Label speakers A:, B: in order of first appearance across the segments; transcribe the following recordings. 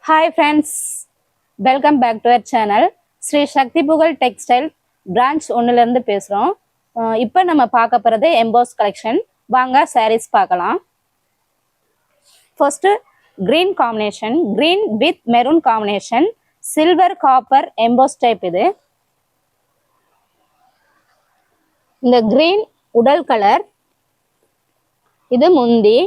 A: Hi friends, welcome back to our channel. Sri சக்தி புகழ் textile branch ஒன்னுலேருந்து பேசுகிறோம். இப்போ நம்ம பார்க்க போகிறது எம்போஸ் கலெக்ஷன். வாங்க சாரீஸ் பார்க்கலாம். First green combination, green with maroon combination, silver copper EMBOSS type. இந்த க்ரீன் உடல் கலர், இது முந்தி,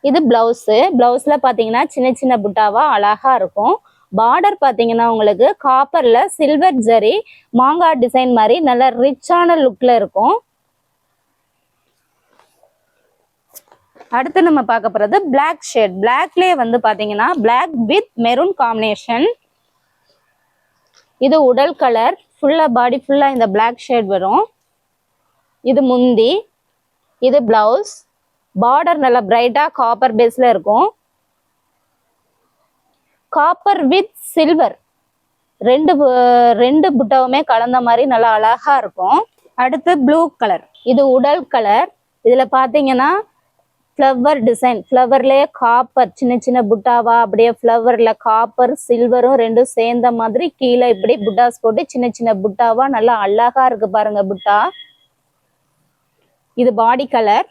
A: இது பிளவுஸு. பிளவுஸில் பார்த்தீங்கன்னா சின்ன சின்ன புட்டாவாக அழகாக இருக்கும். பார்டர் பார்த்தீங்கன்னா உங்களுக்கு காப்பரில் சில்வர் ஜரி மாங்காய் டிசைன் மாதிரி நல்ல ரிச்சான லுக்கில் இருக்கும். அடுத்து நம்ம பார்க்க போகிறது பிளாக் ஷேட். பிளாக்லேயே வந்து பார்த்தீங்கன்னா பிளாக் வித் மெரூன் காம்பினேஷன். இது உடல் கலர், ஃபுல்லாக பாடி ஃபுல்லாக இந்த பிளாக் ஷேட் வரும். இது முந்தி, இது பிளவுஸ். பார்டர் நல்லா பிரைட்டாக காப்பர் பேஸில் இருக்கும். காப்பர் வித் சில்வர் ரெண்டு புட்டாவுமே கலந்த மாதிரி நல்லா அழகாக இருக்கும். அடுத்து ப்ளூ கலர், இது உடல் கலர். இதில் பார்த்தீங்கன்னா ஃப்ளவர் டிசைன், ஃப்ளவர்லேயே காப்பர் சின்ன சின்ன புட்டாவா அப்படியே ஃப்ளவரில் காப்பர் சில்வரும் ரெண்டும் சேர்ந்த மாதிரி கீழே இப்படி புட்டாஸ் போட்டு சின்ன சின்ன புட்டாவா நல்லா அழகாக இருக்கு பாருங்க புட்டா. இது பாடி கலர்,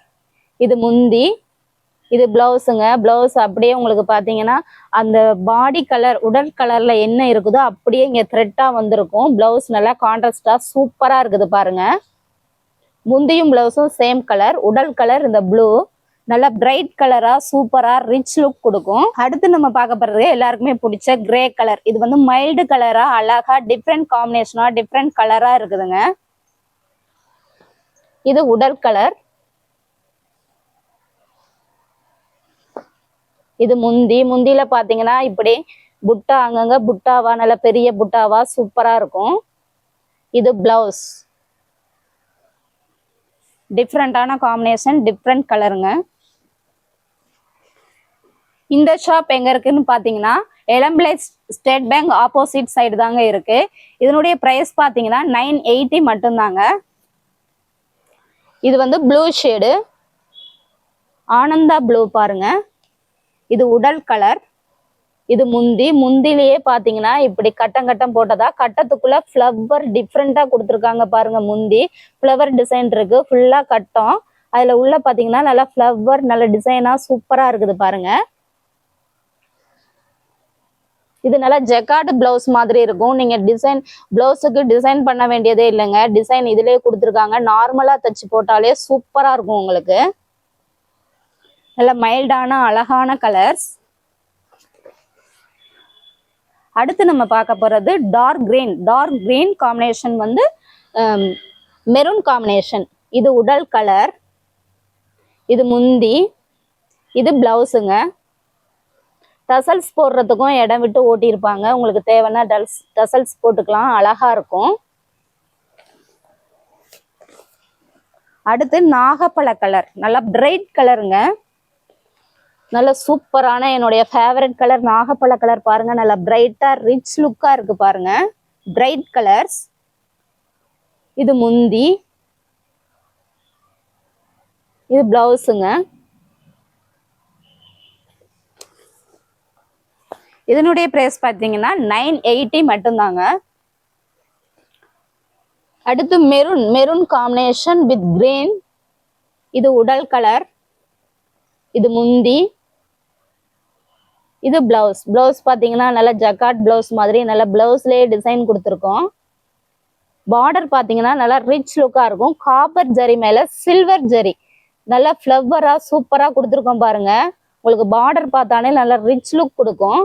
A: இது முந்தி, இது பிளவுஸுங்க. பிளவுஸ் அப்படியே உங்களுக்கு பார்த்தீங்கன்னா அந்த பாடி கலர் உடல் கலரில் என்ன இருக்குதோ அப்படியே இங்கே த்ரெட்டாக வந்திருக்கும். பிளவுஸ் நல்லா கான்ட்ராஸ்டாக சூப்பராக இருக்குது பாருங்க. முந்தியும் பிளவுஸும் சேம் கலர், உடல் கலர் இந்த ப்ளூ நல்லா பிரைட் கலராக சூப்பராக ரிச் லுக் கொடுக்கும். அடுத்து நம்ம பார்க்க போகிறது எல்லாருக்குமே பிடிச்ச கிரே கலர். இது வந்து மைல்டு கலராக அழகாக டிஃப்ரெண்ட் காம்பினேஷனாக டிஃப்ரெண்ட் கலராக இருக்குதுங்க. இது உடல் கலர், இது முந்தி. முந்தியில பாத்தீங்கன்னா இப்படி புட்டா அங்கங்க புட்டாவா நல்ல பெரிய புட்டாவா சூப்பரா இருக்கும். இது பிளவுஸ், டிஃப்ரெண்டான காம்பினேஷன், டிஃப்ரெண்ட் கலருங்க. இந்த ஷாப் எங்க இருக்குன்னு பாத்தீங்கன்னா எலம்பிளை ஸ்டேட் பேங்க் ஆப்போசிட் சைடு தாங்க இருக்கு. இதனுடைய பிரைஸ் பாத்தீங்கன்னா 980 மட்டும்தாங்க. இது வந்து ப்ளூ ஷேடு, ஆனந்தா ப்ளூ பாருங்க. இது உடல் கலர், இது முந்தி. முந்திலேயே பாத்தீங்கன்னா இப்படி கட்டம் கட்டம் போட்டதா, கட்டத்துக்குள்ள ஃப்ளவர் டிஃப்ரெண்டா கொடுத்துருக்காங்க பாருங்க. முந்தி ஃப்ளவர் டிசைன் இருக்கு, ஃபுல்லா கட்டம். அதுல உள்ள பாத்தீங்கன்னா நல்லா ஃப்ளவர் நல்ல டிசைனா சூப்பரா இருக்குது பாருங்க. இது நல்லா ஜெக்கார்டு பிளவுஸ் மாதிரி இருக்கும். நீங்க டிசைன் பிளவுஸுக்கு டிசைன் பண்ண வேண்டியதே இல்லைங்க, டிசைன் இதுலயே கொடுத்துருக்காங்க. நார்மலா தச்சு போட்டாலே சூப்பரா இருக்கும் உங்களுக்கு. நல்ல மைல்டான அழகான கலர்ஸ். அடுத்து நம்ம பார்க்க போறது dark green. Dark green combination வந்து மெரூன் காம்பினேஷன். இது உடல் கலர், இது முந்தி, இது பிளவுஸுங்க. டசல்ஸ் போடுறதுக்கும் இடம் விட்டு ஓட்டியிருப்பாங்க. உங்களுக்கு தேவைன்னா டசல்ஸ் போட்டுக்கலாம், அழகா இருக்கும். அடுத்து நாகப்பழ கலர், நல்லா பிரைட் கலருங்க. நல்ல சூப்பரான என்னுடைய ஃபேவரட் கலர் நாகப்பழ கலர் பாருங்க. நல்லா பிரைட்டா ரிச் லுக்கா இருக்கு பாருங்க. Bright colours. இது முந்தி, இது பிளவுஸுங்க. இதனுடைய பிரைஸ் பார்த்தீங்கன்னா 980 மட்டும்தாங்க. அடுத்து maroon, maroon combination with green. இது உடல் கலர், இது முந்தி, இது பிளவுஸ். பிளவுஸ் பார்த்தீங்கன்னா நல்லா ஜக்கார்ட் பிளவுஸ் மாதிரி நல்ல பிளவுஸ்லேயே டிசைன் கொடுத்துருக்கோம். பார்டர் பார்த்தீங்கன்னா நல்லா ரிச் லுக்காக இருக்கும். காப்பர் ஜரி மேலே சில்வர் ஜரி நல்லா ஃப்ளவராக சூப்பராக கொடுத்துருக்கோம் பாருங்க. உங்களுக்கு பார்டர் பார்த்தாலே நல்லா ரிச் லுக் கொடுக்கும்.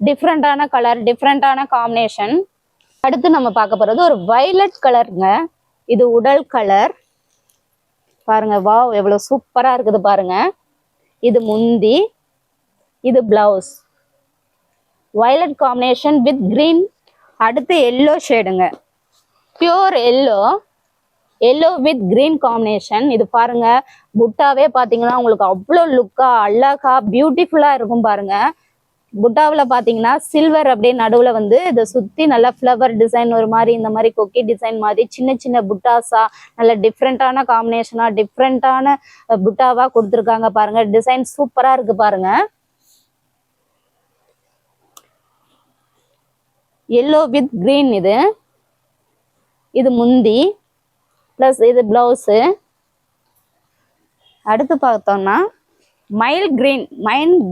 A: டிஃப்ரெண்டான கலர், டிஃப்ரெண்டான காம்பினேஷன். அடுத்து நம்ம பார்க்க போகிறது ஒரு வயலட் கலருங்க. இது உடல் கலர் பாருங்க. வாவ், எவ்வளோ சூப்பராக இருக்குது பாருங்க. இது முந்தி, இது blouse. Violet combination with green. அடுத்து எல்லோ ஷேடுங்க, pure yellow, yellow with green combination. இது பாருங்க புட்டாவே பார்த்தீங்கன்னா உங்களுக்கு அவ்வளோ லுக்கா அழகா பியூட்டிஃபுல்லா இருக்கும் பாருங்க. புட்டாவில் பார்த்தீங்கன்னா சில்வர் அப்படியே நடுவில் வந்து இதை சுற்றி நல்லா ஃப்ளவர் டிசைன் ஒரு மாதிரி இந்த மாதிரி கொக்கி டிசைன் மாதிரி சின்ன சின்ன புட்டாஸா நல்ல டிஃப்ரெண்ட்டான காம்பினேஷனாக டிஃப்ரெண்ட்டான புட்டாவாக கொடுத்துருக்காங்க பாருங்க. டிசைன் சூப்பராக இருக்கு பாருங்க. Yellow with green. இது முந்தி பிளஸ் இது பிளவுஸு. அடுத்து பார்த்தோம்னா mile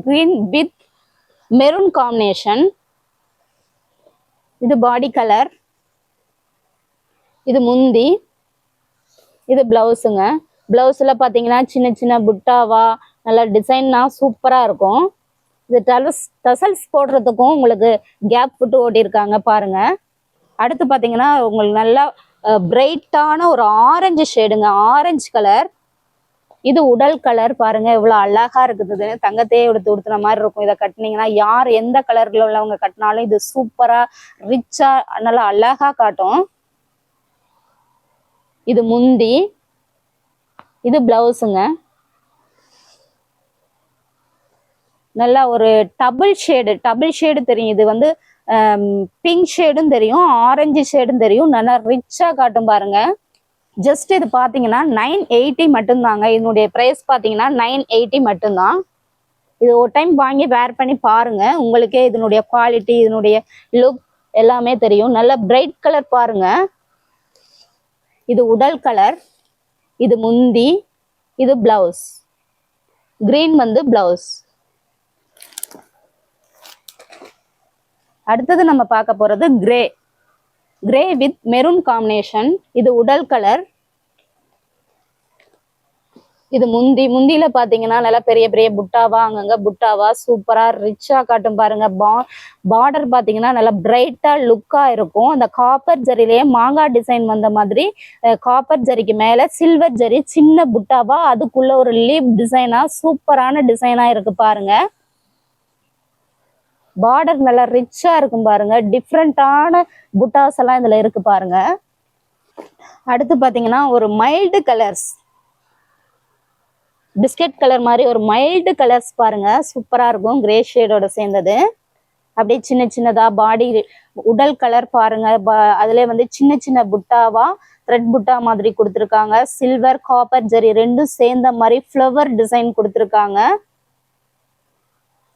A: green with maroon combination. இது பாடி கலர். இது முந்தி, இது பிளவுஸுங்க. பிளவுஸ்ல பாத்தீங்கன்னா சின்ன சின்ன புட்டாவா நல்ல டிசைன்னா சூப்பரா இருக்கும். இது டசல்ஸ் போடுறதுக்கும் உங்களுக்கு கேப் விட்டு ஓட்டியிருக்காங்க பாருங்க. அடுத்து பாத்தீங்கன்னா உங்களுக்கு நல்லா பிரைட்டான ஒரு ஆரஞ்சு ஷேடுங்க, ஆரஞ்சு கலர். இது உடல் கலர் பாருங்க, இவ்வளவு அழகா இருக்குது. தங்கத்தையே எடுத்து உடுத்துன மாதிரி இருக்கும். இதை கட்டினீங்கன்னா யார் எந்த கலர்ல உள்ளவங்க கட்டினாலும் இது சூப்பரா ரிச்சா நல்லா அழகா காட்டும். இது முந்தி, இது பிளவுஸுங்க. நல்லா ஒரு டபுள் ஷேடு தெரியும். இது வந்து பிங்க் ஷேடும் தெரியும், ஆரஞ்சு ஷேடும் தெரியும். நல்லா ரிச்சா காட்டும் பாருங்க. ஜஸ்ட் இது பாத்தீங்கன்னா 980 மட்டும்தாங்க. இதனுடைய பிரைஸ் பாத்தீங்கன்னா 980 மட்டும்தான். இது ஒரு டைம் வாங்கி வேர் பண்ணி பாருங்க, உங்களுக்கே இதனுடைய குவாலிட்டி, இதனுடைய லுக் எல்லாமே தெரியும். நல்ல பிரைட் கலர் பாருங்க. இது உடல் கலர், இது முந்தி, இது பிளவுஸ். கிரீன் வந்து பிளவுஸ். அடுத்தது நம்ம பார்க்க போறது கிரே வித் மெரூன் காம்பினேஷன். இது உடல் கலர். இது முந்தியில பாத்தீங்கன்னா நல்லா பெரிய பெரிய புட்டாவா, அங்கங்க புட்டாவா சூப்பரா ரிச்சா காட்டும் பாருங்க. பார்டர் பாத்தீங்கன்னா நல்லா பிரைட்டா லுக்கா இருக்கும். அந்த காப்பர் ஜரிலேயே மாங்காய் டிசைன் வந்த மாதிரி காப்பர் ஜரிக்கு மேல சில்வர் ஜரி சின்ன புட்டாவா, அதுக்குள்ள ஒரு லீப் டிசைனா சூப்பரான டிசைனா இருக்கு பாருங்க. பார்டர் நல்லா ரிச்சா இருக்கும் பாருங்க. டிஃப்ரெண்டான புட்டாஸ் எல்லாம் இதுல இருக்கு பாருங்க. அடுத்து பாத்தீங்கன்னா ஒரு மைல்டு கலர்ஸ், பிஸ்கட் கலர் மாதிரி ஒரு மைல்டு கலர்ஸ் பாருங்க, சூப்பரா இருக்கும். கிரே ஷேடோட சேர்ந்தது. அப்படியே சின்ன சின்னதா பாடி உடல் கலர் பாருங்க. அதுல வந்து சின்ன சின்ன புட்டாவா த்ரெட் புட்டா மாதிரி கொடுத்துருக்காங்க. சில்வர் காப்பர் ஜெரி ரெண்டும் சேர்ந்த மாதிரி ஃப்ளவர் டிசைன் கொடுத்துருக்காங்க.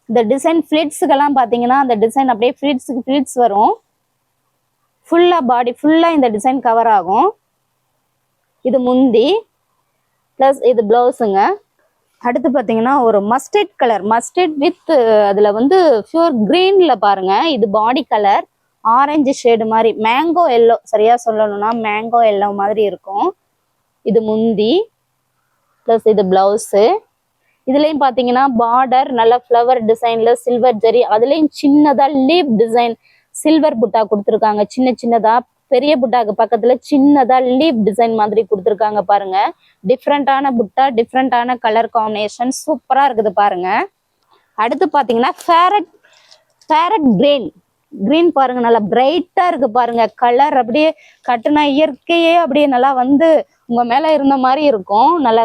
A: இந்த டிசைன் ஃபிளிட்ஸுக்கெல்லாம் பார்த்தீங்கன்னா அந்த டிசைன் அப்படியே ஃபிளிட்ஸ் வரும். ஃபுல்லாக பாடி ஃபுல்லாக இந்த டிசைன் கவர் ஆகும். இது முந்தி ப்ளஸ் இது ப்ளவுஸுங்க. அடுத்து பார்த்தீங்கன்னா ஒரு மஸ்டர்ட் வித் அதில் வந்து பியூர் க்ரீனில் பாருங்க. இது பாடி கலர் ஆரஞ்சு ஷேடு மாதிரி, மேங்கோ எல்லோ, சரியா சொல்லணும்னா மேங்கோ எல்லோ மாதிரி இருக்கும். இது முந்தி ப்ளஸ் இது ப்ளவுஸு. இதுலயும் பாத்தீங்கன்னா பார்டர் நல்ல ஃப்ளவர் டிசைன்ல சில்வர் ஜெரி, அதுலயும் சின்னதா லீப் டிசைன் சில்வர் புட்டா கொடுத்துருக்காங்க. சின்ன சின்னதா பெரிய புட்டாக்கு பக்கத்துல சின்னதா லீப் டிசைன் மாதிரி கொடுத்துருக்காங்க பாருங்க. டிஃப்ரெண்டான புட்டா, டிஃப்ரெண்டான கலர் காம்பினேஷன் சூப்பரா இருக்குது பாருங்க. அடுத்து பாத்தீங்கன்னா ஃபேரட் கிரீன் பாருங்க, நல்லா பிரைட்டா இருக்கு பாருங்க. கலர் அப்படியே கட்டுனா இயற்கையே அப்படியே நல்லா வந்து உங்க மேல இருந்த மாதிரி இருக்கும். நல்லா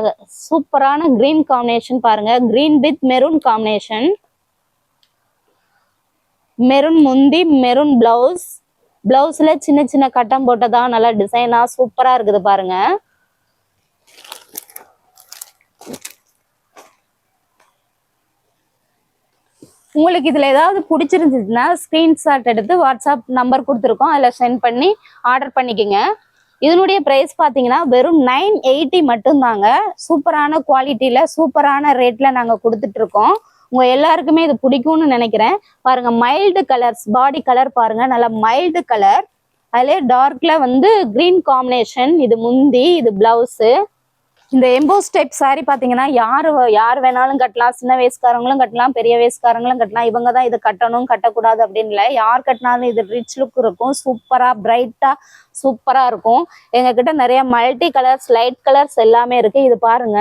A: சூப்பரான கிரீன் காம்பினேஷன் பாருங்க. Green with maroon combination. Maroon முந்தி, மெரூன் பிளவுஸ்ல சின்ன சின்ன கட்டம் போட்டதா நல்லா டிசைனா சூப்பரா இருக்குது பாருங்க. உங்களுக்கு இதுல ஏதாவது பிடிச்சிருந்துச்சுன்னா ஸ்கிரீன்ஷாட் எடுத்து வாட்ஸ்அப் நம்பர் கொடுத்துருக்கோம், அதில் சென்ட் பண்ணி ஆர்டர் பண்ணிக்கோங்க. இதனுடைய பிரைஸ் பார்த்தீங்கன்னா வெறும் 980 மட்டும்தாங்க. சூப்பரான குவாலிட்டியில சூப்பரான ரேட்ல நாங்கள் கொடுத்துட்டு இருக்கோம். உங்க எல்லாருக்குமே இது பிடிக்கும்னு நினைக்கிறேன். பாருங்க மைல்டு கலர்ஸ், பாடி கலர் பாருங்க, நல்லா மைல்டு கலர். அதுலேயே டார்க்ல வந்து கிரீன் காம்பினேஷன். இது முந்தி, இது பிளவுஸு. இந்த எம்போஸ் டைப் சாரி பார்த்தீங்கன்னா யார் வேணாலும் கட்டலாம். சின்ன வயசுக்காரங்களும் கட்டலாம், பெரிய வயசுக்காரங்களும் கட்டலாம். இவங்க தான் இது கட்டணும் கட்டக்கூடாது அப்படின்னு இல்லை, யார் கட்டினாலும் இது ரிச் லுக் இருக்கும். சூப்பரா பிரைட்டா சூப்பரா இருக்கும். எங்ககிட்ட நிறைய மல்டி கலர்ஸ், லைட் கலர்ஸ் எல்லாமே இருக்கு. இது பாருங்க,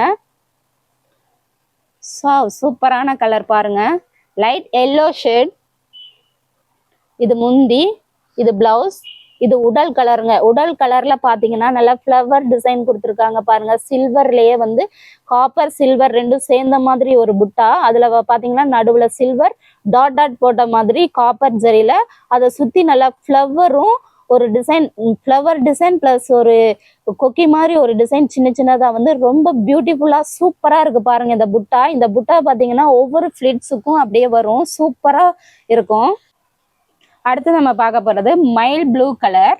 A: சூப்பரான கலர் பாருங்க, லைட் எல்லோ ஷேட். இது முந்தி, இது பிளவுஸ், இது உடல் கலருங்க. உடல் கலர்ல பாத்தீங்கன்னா நல்லா ஃப்ளவர் டிசைன் கொடுத்துருக்காங்க பாருங்க. சில்வர்லயே வந்து காப்பர் சில்வர் ரெண்டும் சேர்ந்த மாதிரி ஒரு புட்டா. அதுல பாத்தீங்கன்னா நடுவுல சில்வர் டாட் போட்ட மாதிரி காப்பர் ஜரியில அதை சுத்தி நல்லா ஃப்ளவரும் ஒரு டிசைன், ஃப்ளவர் டிசைன் பிளஸ் ஒரு கொக்கி மாதிரி ஒரு டிசைன் சின்ன சின்னதா வந்து ரொம்ப பியூட்டிஃபுல்லா சூப்பரா இருக்கு பாருங்க. இந்த புட்டா பாத்தீங்கன்னா ஒவ்வொரு ஃபிளிட்ஸுக்கும் அப்படியே வரும், சூப்பரா இருக்கும். அடுத்து நம்ம பார்க்க போறது மைல் ப்ளூ கலர்.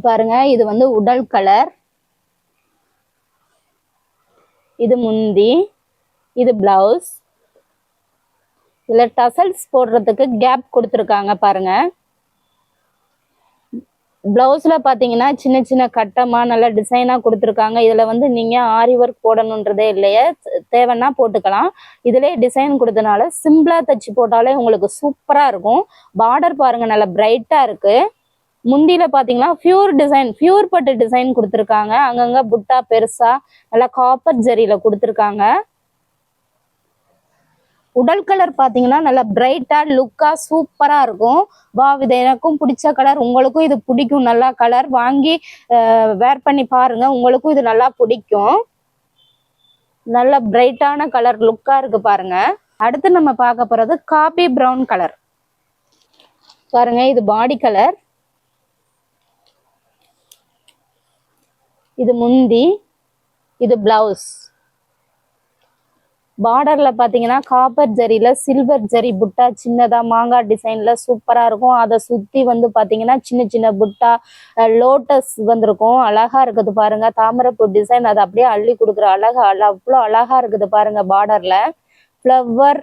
A: பாருங்க, இது வந்து உடல் கலர், இது முந்தி, இது பிளவுஸ். இதுல டசல்ஸ் போடுறதுக்கு கேப் கொடுத்துருக்காங்க பாருங்க. பிளவுஸ்ல பாத்தீங்கன்னா சின்ன சின்ன கட்டமா நல்ல டிசைனா கொடுத்துருக்காங்க. இதுல வந்து நீங்க ஆரி ஒர்க் போடணுன்றதே இல்லையே, தேவைன்னா போட்டுக்கலாம். இதுலயே டிசைன் கொடுத்தனால சிம்பிளா தச்சு போட்டாலே உங்களுக்கு சூப்பரா இருக்கும். பார்டர் பாருங்க, நல்ல பிரைட்டா இருக்கு. முந்தியில பாத்தீங்கன்னா பியூர் பட்டு டிசைன் கொடுத்துருக்காங்க. அங்கங்க புட்டா பெருசா நல்லா காப்பர் ஜரியில கொடுத்துருக்காங்க. உடல் கலர் பாத்தீங்கன்னா நல்லா பிரைட்டா லுக்கா சூப்பரா இருக்கும். இது எனக்கும் பிடிச்ச கலர், உங்களுக்கும் இது பிடிக்கும். நல்லா கலர் வாங்கி வேர் பண்ணி பாருங்க, உங்களுக்கும் இது நல்லா பிடிக்கும். நல்ல பிரைட்டான கலர் லுக்கா இருக்கு பாருங்க. அடுத்து நம்ம பார்க்க போறது காபி பிரவுன் கலர். பாருங்க, இது பாடி கலர், இது முந்தி, இது பிளவுஸ். பார்டர்ல பாத்தீங்கன்னா காப்பர் ஜரியில சில்வர் ஜரி புட்டா சின்னதா மாங்காய் டிசைன்ல சூப்பரா இருக்கும். அதை சுத்தி வந்து பாத்தீங்கன்னா சின்ன சின்ன புட்டா லோட்டஸ் வந்திருக்கும். அழகா இருக்குது பாருங்க. தாமரைப்பூ டிசைன் அதை அப்படியே அள்ளி கொடுக்குற அவ்வளோ அழகா இருக்குது பாருங்க. பார்டர்ல flower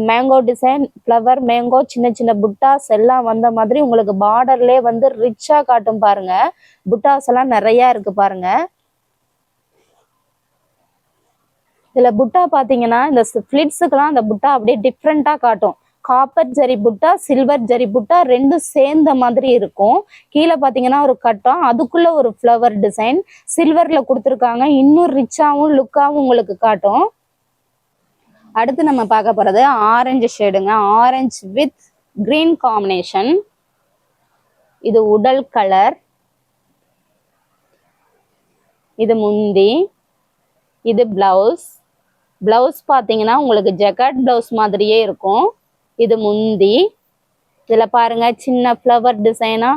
A: mango design, flower mango சின்ன சின்ன புட்டாஸ் எல்லாம் வந்த மாதிரி உங்களுக்கு பார்டர்லேயே வந்து ரிச்சா காட்டும் பாருங்க. புட்டாஸ் எல்லாம் நிறைய இருக்கு பாருங்க. இதுல புட்டா பாத்தீங்கன்னா இந்த ஃபிளிட்ஸுக்கெல்லாம் அந்த புட்டா அப்படியே டிஃப்ரெண்டா காட்டும். காப்பர் ஜரி புட்டா, சில்வர் ஜரி புட்டா ரெண்டும் சேர்ந்த மாதிரி இருக்கும். கீழே பாத்தீங்கன்னா ஒரு கட்டம், அதுக்குள்ள ஒரு ஃப்ளவர் டிசைன் சில்வர்ல கொடுத்துருக்காங்க. இன்னும் ரிச்சாவும் லுக்காவும் உங்களுக்கு காட்டும். அடுத்து நம்ம பார்க்க போறது ஆரஞ்சு ஷேடுங்க. Orange with green combination. இது உடல் கலர், இது முந்தி, இது பிளவுஸ். பிளவுஸ் பாத்தீங்கன்னா உங்களுக்கு ஜக்கார்ட் பிளவுஸ் மாதிரியே இருக்கும். இது முந்தி. இதுல பாருங்க சின்ன ஃப்ளவர் டிசைனா,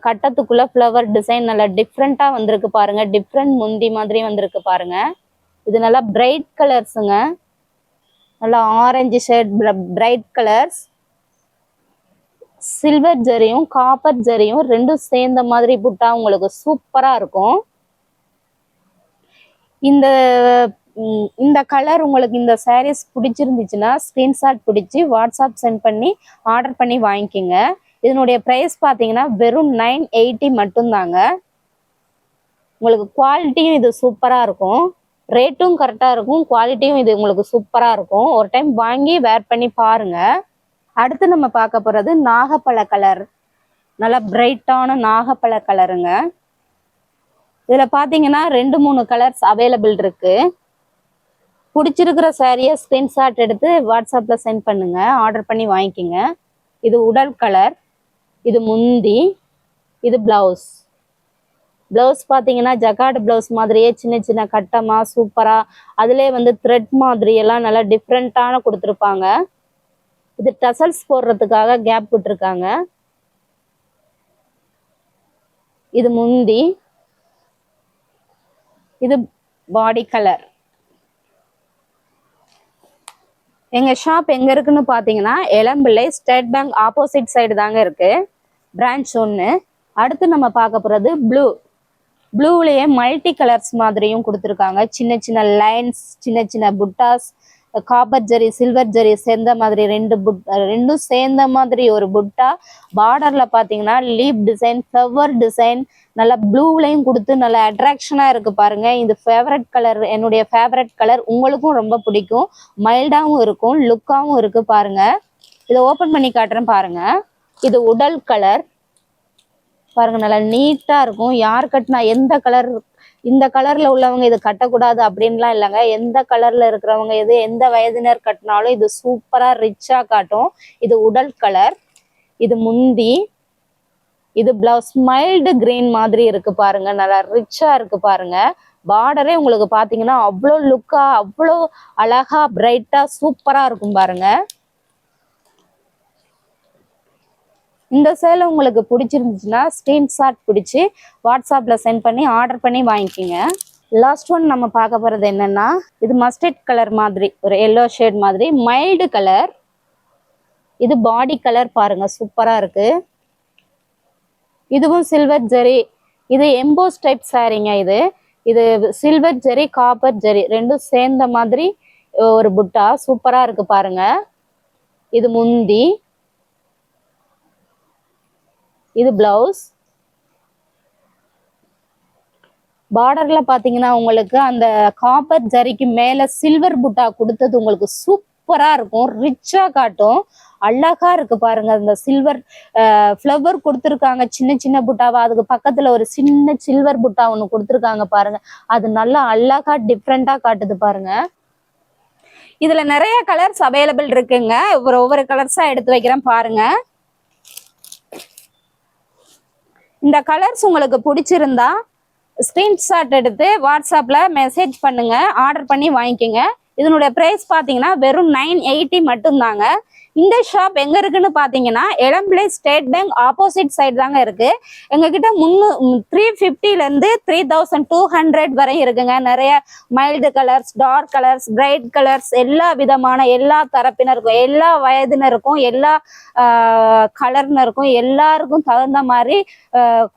A: கட்டத்துக்குள்ள ஃப்ளவர் டிசைன் நல்லா டிஃப்ரெண்டா வந்திருக்கு பாருங்க. டிஃப்ரெண்ட் முந்தி மாதிரி வந்திருக்கு பாருங்க. இது நல்லா பிரைட் கலர்ஸுங்க. நல்லா orange shade bright colours. Silver ஜரியும் காப்பர் ஜரியும் ரெண்டும் சேர்ந்த மாதிரி புட்டா உங்களுக்கு சூப்பரா இருக்கும். இந்த கலர் உங்களுக்கு இந்த சாரீஸ் பிடிச்சிருந்துச்சுன்னா ஸ்கிரீன்ஷாட் பிடிச்சி வாட்ஸ்அப் சென்ட் பண்ணி ஆர்டர் பண்ணி வாங்கிக்கோங்க. இதனுடைய ப்ரைஸ் பார்த்தீங்கன்னா வெறும் 980 மட்டும்தாங்க. உங்களுக்கு குவாலிட்டியும் இது சூப்பராக இருக்கும், ரேட்டும் கரெக்டாக இருக்கும், குவாலிட்டியும் இது உங்களுக்கு சூப்பராக இருக்கும். ஒரு டைம் வாங்கி வேர் பண்ணி பாருங்க. அடுத்து நம்ம பார்க்க போகிறது நாகப்பழ கலர். நல்லா பிரைட்டான நாகப்பழ கலருங்க. இதில் பார்த்தீங்கன்னா 2-3 கலர்ஸ் அவைலபிள் இருக்கு. பிடிச்சிருக்கிற சாரியை ஸ்கிரீன்ஷாட் எடுத்து வாட்ஸ்அப்பில் சென்ட் பண்ணுங்க, ஆர்டர் பண்ணி வாங்கிக்கோங்க. இது உடல் கலர், இது முந்தி, இது பிளவுஸ். பிளவுஸ் பார்த்தீங்கன்னா ஜக்கார்டு பிளவுஸ் மாதிரியே சின்ன சின்ன கட்டமாக சூப்பராக, அதுலேயே வந்து த்ரெட் மாதிரி எல்லாம் நல்லா டிஃப்ரெண்ட்டான கொடுத்துருப்பாங்க. இது டசல்ஸ் போடுறதுக்காக கேப் விட்டுருக்காங்க. இது முந்தி, இது பாடி கலர். எங்க ஷாப் எங்க இருக்குன்னு பாத்தீங்கன்னா Elampillai state bank opposite side தாங்க இருக்கு, பிரான்ச் 1. அடுத்து நம்ம பார்க்க போறது ப்ளூலயே மல்டி கலர்ஸ் மாதிரியும் கொடுத்துருக்காங்க. சின்ன சின்ன லைன்ஸ், சின்ன சின்ன புட்டாஸ், காப்பர் ஜரி சில்வர் ஜரி சேர்ந்த மாதிரி ரெண்டும் சேர்ந்த மாதிரி ஒரு புட்டா. பார்டர்ல பாத்தீங்கன்னா லீப் டிசைன், ஃப்ளவர் டிசைன் நல்லா ப்ளூலையும் கொடுத்து நல்லா அட்ராக்ஷனா இருக்கு பாருங்க. இது ஃபேவரட் கலர், என்னுடைய ஃபேவரட் கலர். உங்களுக்கும் ரொம்ப பிடிக்கும், மைல்டாவும் இருக்கும், லுக்காவும் இருக்கு பாருங்க. இதை ஓபன் பண்ணி காட்டுறேன் பாருங்க. இது உடல் கலர் பாருங்க, நல்லா நீட்டா இருக்கும். யார் கட்டினா எந்த கலர், இந்த கலர்ல உள்ளவங்க இது கட்டக்கூடாது அப்படின்லாம் இல்லைங்க. எந்த கலர்ல இருக்கிறவங்க எந்த வயதினர் கட்டினாலும் இது சூப்பரா ரிச்சா காட்டும். இது உடல் கலர், இது முந்தி, இது பிளவுஸ். மைல்டு கிரீன் மாதிரி இருக்கு பாருங்க, நல்லா ரிச்சா இருக்கு பாருங்க. பார்டரே உங்களுக்கு பாத்தீங்கன்னா அவ்வளோ லுக்கா, அவ்வளோ அழகா பிரைட்டா சூப்பரா இருக்கும் பாருங்க. இந்த சேலை உங்களுக்கு பிடிச்சிருந்துச்சுன்னா ஸ்கிரீன்ஷாட் பிடிச்சி வாட்ஸ்அப்ல சென்ட் பண்ணி ஆர்டர் பண்ணி வாங்கிக்கோங்க. லாஸ்ட் ஒன் நம்ம பார்க்க போறது என்னன்னா, இது மஸ்டர்ட் கலர் மாதிரி ஒரு எல்லோ ஷேட் மாதிரி மைல்டு கலர். இது பாடி கலர் பாருங்க, சூப்பரா இருக்கு. இதுவும் சில்வர் ஜெரி, இது எம்போஸ் டைப் சாரீங்க. இது சில்வர் ஜெரி காப்பர் ஜெரி ரெண்டும் சேர்ந்த மாதிரி ஒரு புட்டா, சூப்பரா இருக்கு பாருங்க. இது முந்தி, இது பிளவுஸ். பார்டர்ல பாத்தீங்கன்னா உங்களுக்கு அந்த காப்பர் ஜரிக்கு மேல சில்வர் புட்டா கொடுத்தது உங்களுக்கு சூப்பரா இருக்கும், ரிச்சா காட்டும், அழகா இருக்கு பாருங்க. அந்த சில்வர் ஃப்ளவர் கொடுத்துருக்காங்க சின்ன சின்ன புட்டாவா, அதுக்கு பக்கத்துல ஒரு சின்ன சில்வர் புட்டா ஒண்ணு கொடுத்துருக்காங்க பாருங்க. அது நல்லா அழகா டிஃப்ரெண்டா காட்டுது பாருங்க. இதுல நிறைய கலர்ஸ் அவைலபிள் இருக்குங்க. ஒவ்வொரு கலர்ஸா எடுத்து வைக்கிறேன் பாருங்க. இந்த கலர்ஸ் உங்களுக்கு பிடிச்சிருந்தா ஸ்கிரீன்ஷாட் எடுத்து வாட்ஸ்அப்ல மெசேஜ் பண்ணுங்க, ஆர்டர் பண்ணி வாங்கிக்கோங்க. இதனுடைய பிரைஸ் பாத்தீங்கன்னா வெறும் 980 மட்டும்தாங்க. இந்த ஷாப் எங்க இருக்குன்னு பாத்தீங்கன்னா Elampillai state bank opposite side தாங்க இருக்கு. எங்ககிட்ட 350 இருந்து 3200 வரை இருக்குங்க. நிறைய mild colours, dark colours, bright colours, எல்லா விதமான எல்லா தரப்பினருக்கும், எல்லா வயதினருக்கும், எல்லா கலர்னருக்கும், எல்லாருக்கும் தகுந்த மாதிரி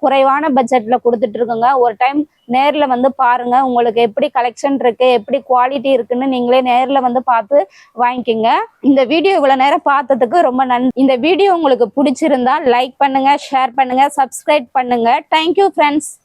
A: குறைவான பட்ஜெட்ல கொடுத்துட்டு இருக்கோங்க. ஒரு டைம் நேர்ல வந்து பாருங்க, உங்களுக்கு எப்படி கலெக்ஷன் இருக்கு, எப்படி குவாலிட்டி இருக்குன்னு நீங்களே நேர்ல வந்து பார்த்து வாங்கிக்கோங்க. இந்த வீடியோ இவ்வளவு நேரம் பார்த்ததுக்கு ரொம்ப நன்றி. இந்த வீடியோ உங்களுக்கு பிடிச்சிருந்தா லைக் பண்ணுங்க, ஷேர் பண்ணுங்க, சப்ஸ்கிரைப் பண்ணுங்க. Thank you friends.